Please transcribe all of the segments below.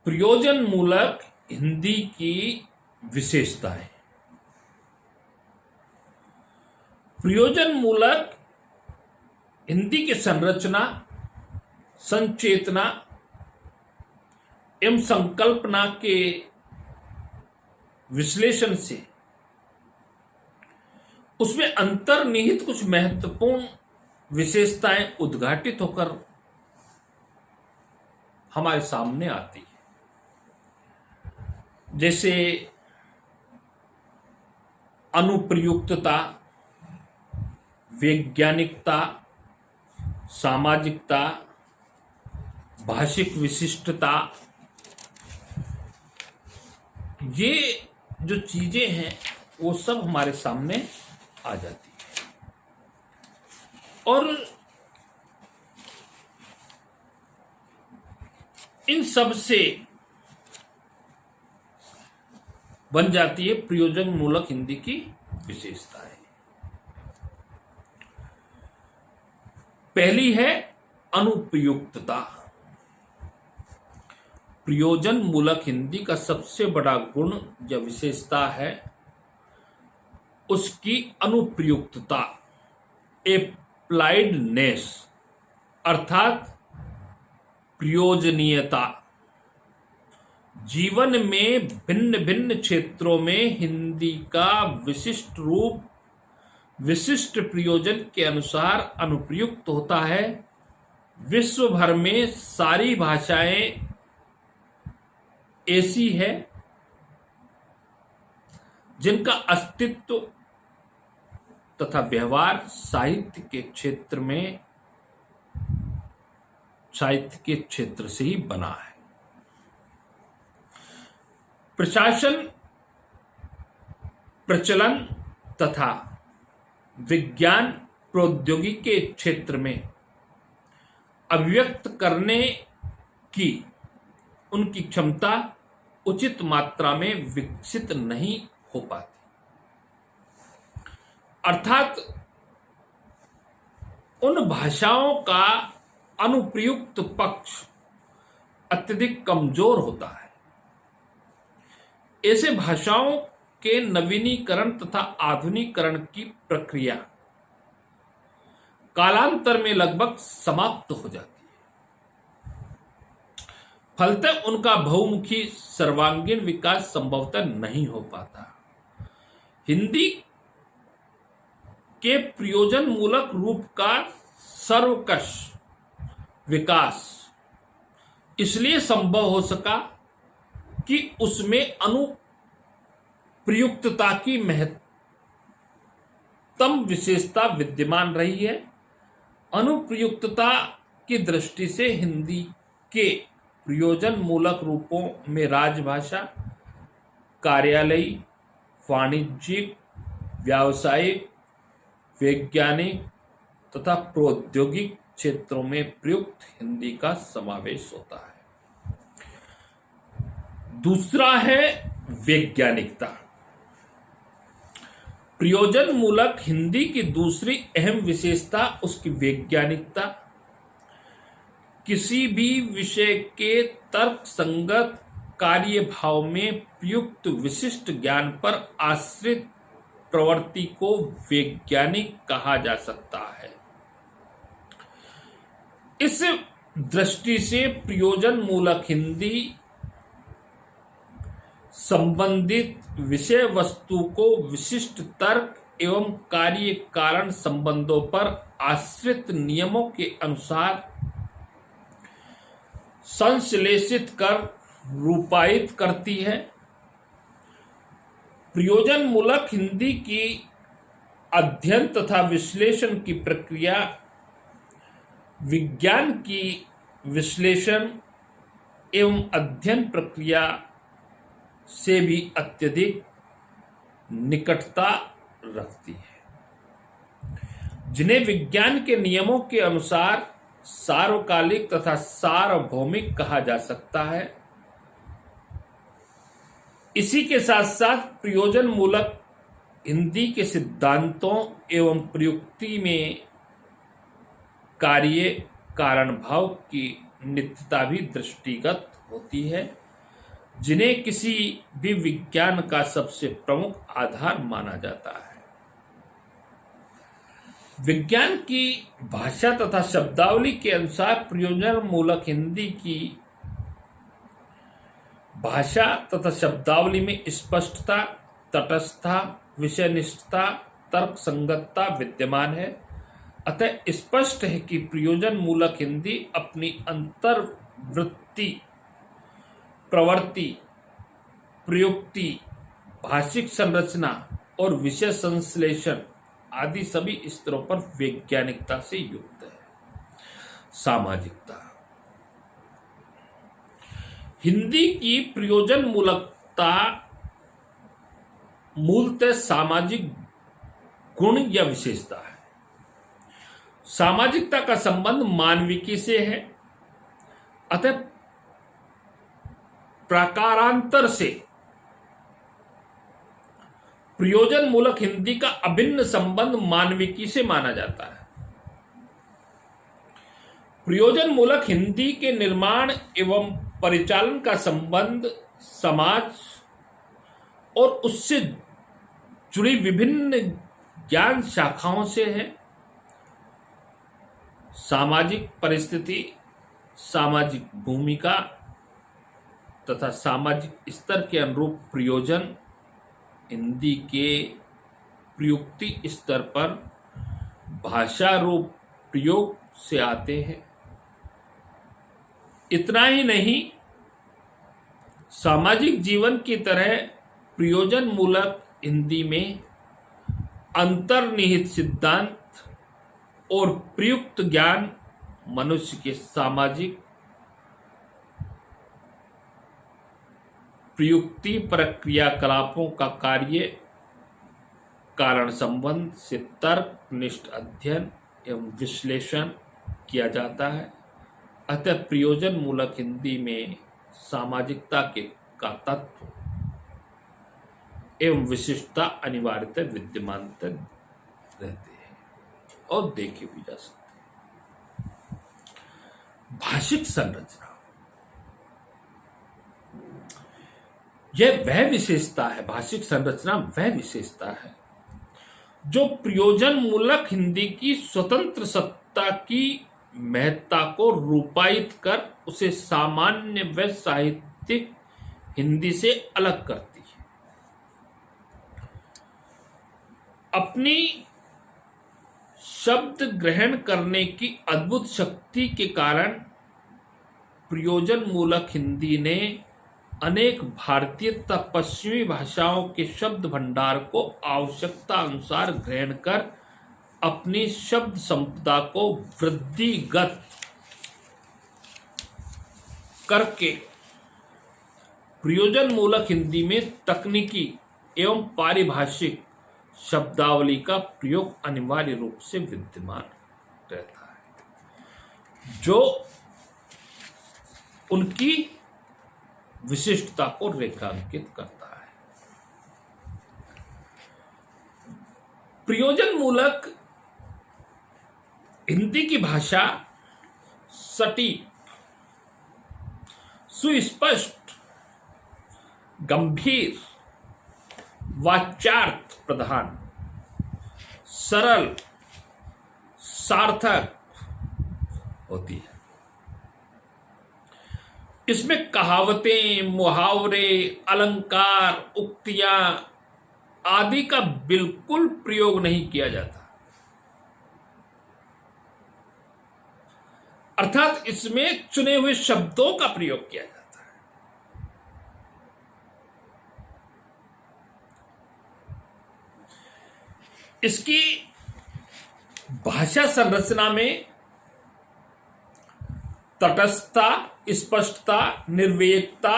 प्रयोजन मूलक हिंदी की विशेषताएं। प्रयोजन मूलक हिंदी की संरचना, संचेतना एवं संकल्पना के विश्लेषण से उसमें अंतर्निहित कुछ महत्वपूर्ण विशेषताएं उद्घाटित होकर हमारे सामने आती है। जैसे अनुप्रयुक्तता, वैज्ञानिकता, सामाजिकता, भाषिक विशिष्टता, ये जो चीजें हैं वो सब हमारे सामने आ जाती है। और इन सब से बन जाती है प्रयोजन मूलक हिंदी की विशेषताएं। पहली है अनुप्रयुक्तता। प्रयोजन मूलक हिंदी का सबसे बड़ा गुण या विशेषता है उसकी अनुप्रयुक्तता, एप्लाइडनेस, अर्थात प्रयोजनीयता। जीवन में भिन्न भिन्न क्षेत्रों में हिंदी का विशिष्ट रूप विशिष्ट प्रयोजन के अनुसार अनुप्रयुक्त होता है। विश्व भर में सारी भाषाएं ऐसी है जिनका अस्तित्व तथा व्यवहार साहित्य के क्षेत्र से ही बना है। प्रशासन, प्रचलन तथा विज्ञान प्रौद्योगिकी के क्षेत्र में अभिव्यक्त करने की उनकी क्षमता उचित मात्रा में विकसित नहीं हो पाती। अर्थात उन भाषाओं का अनुप्रयुक्त पक्ष अत्यधिक कमजोर होता है। ऐसे भाषाओं के नवीनीकरण तथा आधुनिकीकरण की प्रक्रिया कालांतर में लगभग समाप्त हो जाती है। फलतः उनका बहुमुखी सर्वांगीण विकास संभवतः नहीं हो पाता। हिंदी के प्रयोजन मूलक रूप का सर्वकष विकास इसलिए संभव हो सका कि उसमें अनुप्रयुक्तता की महत्तम विशेषता विद्यमान रही है। अनुप्रयुक्तता की दृष्टि से हिंदी के प्रयोजन मूलक रूपों में राजभाषा, कार्यालयी, वाणिज्यिक, व्यावसायिक, वैज्ञानिक तथा प्रौद्योगिक क्षेत्रों में प्रयुक्त हिंदी का समावेश होता है। दूसरा है वैज्ञानिकता। प्रयोजन मूलक हिंदी की दूसरी अहम विशेषता उसकी वैज्ञानिकता। किसी भी विषय के तर्क संगत कार्यभाव में प्रयुक्त विशिष्ट ज्ञान पर आश्रित प्रवृत्ति को वैज्ञानिक कहा जा सकता है। इस दृष्टि से प्रयोजन मूलक हिंदी संबंधित विषय वस्तु को विशिष्ट तर्क एवं कार्य कारण संबंधों पर आश्रित नियमों के अनुसार संश्लेषित कर रूपायित करती है। प्रयोजन मूलक हिंदी की अध्ययन तथा विश्लेषण की प्रक्रिया विज्ञान की विश्लेषण एवं अध्ययन प्रक्रिया से भी अत्यधिक निकटता रखती है, जिन्हें विज्ञान के नियमों के अनुसार सार्वकालिक तथा सार्वभौमिक कहा जा सकता है। इसी के साथ साथ प्रयोजन मूलक हिंदी के सिद्धांतों एवं प्रयुक्ति में कार्य कारण भाव की नित्यता भी दृष्टिगत होती है। जिन्हें किसी भी विज्ञान का सबसे प्रमुख आधार माना जाता है। विज्ञान की भाषा तथा शब्दावली के अनुसार प्रयोजन मूलक हिंदी की भाषा तथा शब्दावली में स्पष्टता, तटस्थता, विषयनिष्ठता, तर्क संगतता विद्यमान है। अतः स्पष्ट है कि प्रयोजन मूलक हिंदी अपनी अंतर्वृत्ति, प्रवृत्ति, प्रयुक्ति, भाषिक संरचना और विषय संश्लेषण आदि सभी स्तरों पर वैज्ञानिकता से युक्त है। सामाजिकता। हिंदी की प्रयोजन मूलकता मूलतः सामाजिक गुण या विशेषता है। सामाजिकता का संबंध मानविकी से है। अतः प्रकारांतर से प्रयोजन मूलक हिंदी का अभिन्न संबंध मानविकी से माना जाता है। प्रयोजन मूलक हिंदी के निर्माण एवं परिचालन का संबंध समाज और उससे जुड़ी विभिन्न ज्ञान शाखाओं से है। सामाजिक परिस्थिति, सामाजिक भूमिका तथा सामाजिक स्तर के अनुरूप प्रयोजन हिंदी के प्रयुक्ति स्तर पर भाषा रूप प्रयोग से आते हैं। इतना ही नहीं, सामाजिक जीवन की तरह प्रयोजन मूलक हिंदी में अंतर्निहित सिद्धांत और प्रयुक्त ज्ञान मनुष्य के सामाजिक प्रयुक्ति प्रक्रियाकलापों का कार्य कारण संबंध से तर्कनिष्ठ अध्ययन एवं विश्लेषण किया जाता है। अतः प्रयोजन मूलक हिंदी में सामाजिकता का तत्व एवं विशिष्टता अनिवार्यतः विद्यमान रहते हैं और देखे भी जा सकते हैं। भाषिक संरचना, यह वह विशेषता है, भाषिक संरचना वह विशेषता है जो प्रयोजन मूलक हिंदी की स्वतंत्र सत्ता की महत्ता को रूपायित कर उसे सामान्य व साहित्यिक हिंदी से अलग करती है। अपनी शब्द ग्रहण करने की अद्भुत शक्ति के कारण प्रयोजन मूलक हिंदी ने अनेक भारतीय तथा पश्चिमी भाषाओं के शब्द भंडार को आवश्यकता अनुसार ग्रहण कर अपनी शब्द संपदा को वृद्धिगत करके प्रयोजन मूलक हिंदी में तकनीकी एवं पारिभाषिक शब्दावली का प्रयोग अनिवार्य रूप से विद्यमान रहता है, जो उनकी विशिष्टता को रेखांकित करता है। प्रयोजन मूलक हिंदी की भाषा सटीक, सुस्पष्ट, गंभीर, वाच्यार्थ प्रधान, सरल, सार्थक होती है। इसमें कहावतें, मुहावरे, अलंकार, उक्तियां आदि का बिल्कुल प्रयोग नहीं किया जाता, अर्थात इसमें चुने हुए शब्दों का प्रयोग किया जाता है। इसकी भाषा संरचना में तटस्थता, स्पष्टता, निर्वेकता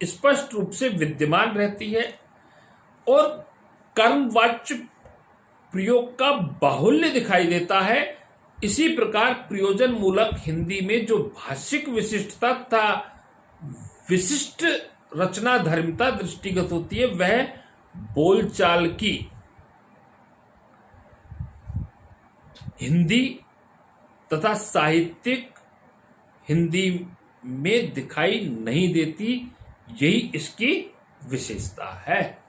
स्पष्ट रूप से विद्यमान रहती है और कर्मवाच्य प्रयोग का बाहुल्य दिखाई देता है। इसी प्रकार प्रयोजन मूलक हिंदी में जो भाषिक विशिष्टता तथा विशिष्ट रचना धर्मिता दृष्टिगत होती है, वह बोलचाल की हिंदी तथा साहित्यिक हिंदी में दिखाई नहीं देती यही इसकी विशेषता है।